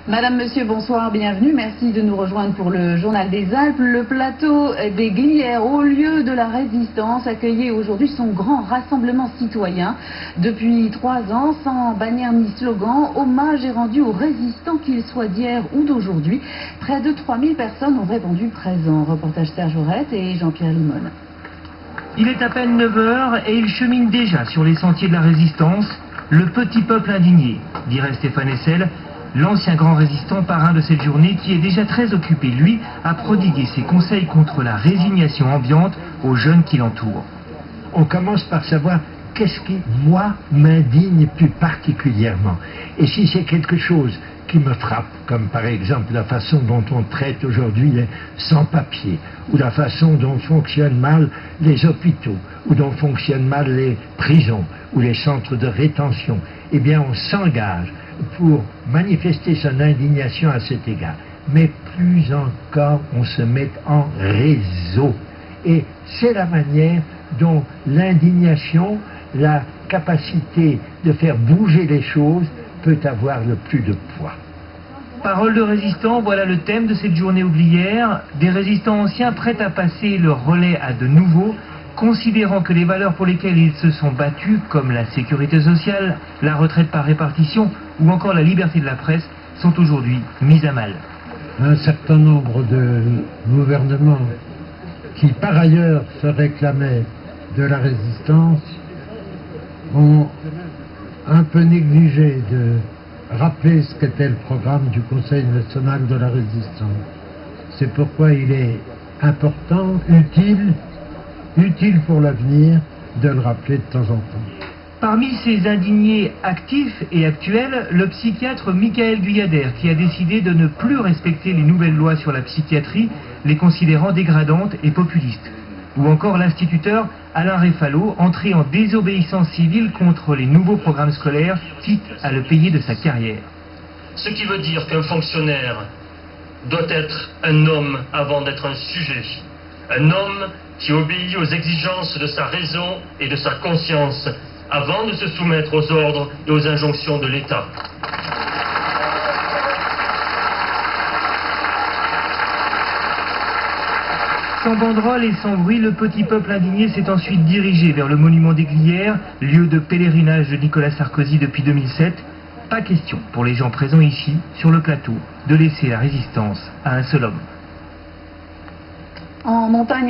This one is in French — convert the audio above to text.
Madame, Monsieur, bonsoir, bienvenue. Merci de nous rejoindre pour le Journal des Alpes. Le plateau des Glières, au lieu de la résistance, accueillait aujourd'hui son grand rassemblement citoyen. Depuis 3 ans, sans bannière ni slogan, hommage est rendu aux résistants, qu'ils soient d'hier ou d'aujourd'hui. Près de 3000 personnes ont répondu présent. Reportage Serge Aurette et Jean-Pierre Limone. Il est à peine 9 h et il chemine déjà sur les sentiers de la résistance. Le petit peuple indigné, dirait Stéphane Hessel, l'ancien grand résistant parrain de cette journée qui est déjà très occupé, lui, à prodiguer ses conseils contre la résignation ambiante aux jeunes qui l'entourent. On commence par savoir qu'est-ce qui, moi, m'indigne plus particulièrement. Et si c'est quelque chose qui me frappe, comme par exemple la façon dont on traite aujourd'hui les sans-papiers, ou la façon dont fonctionnent mal les hôpitaux, ou dont fonctionnent mal les prisons, ou les centres de rétention, eh bien on s'engage pour manifester son indignation à cet égard. Mais plus encore, on se met en réseau. Et c'est la manière dont l'indignation, la capacité de faire bouger les choses, peut avoir le plus de poids. Parole de résistants, voilà le thème de cette journée oublière. Des résistants anciens prêts à passer le relais à de nouveaux, considérant que les valeurs pour lesquelles ils se sont battus, comme la sécurité sociale, la retraite par répartition ou encore la liberté de la presse, sont aujourd'hui mises à mal. Un certain nombre de gouvernements qui par ailleurs se réclamaient de la résistance ont un peu négligé de rappeler ce qu'était le programme du Conseil national de la résistance. C'est pourquoi il est important, utile pour l'avenir, de le rappeler de temps en temps. Parmi ces indignés actifs et actuels, le psychiatre Michael Guyader, qui a décidé de ne plus respecter les nouvelles lois sur la psychiatrie, les considérant dégradantes et populistes. Ou encore l'instituteur Alain Réfalo, entré en désobéissance civile contre les nouveaux programmes scolaires, quitte à le payer de sa carrière. Ce qui veut dire qu'un fonctionnaire doit être un homme avant d'être un sujet. Un homme qui obéit aux exigences de sa raison et de sa conscience avant de se soumettre aux ordres et aux injonctions de l'État. Sans banderole et sans bruit, le petit peuple indigné s'est ensuite dirigé vers le monument des Glières, lieu de pèlerinage de Nicolas Sarkozy depuis 2007. Pas question pour les gens présents ici, sur le plateau, de laisser la résistance à un seul homme. En montagne.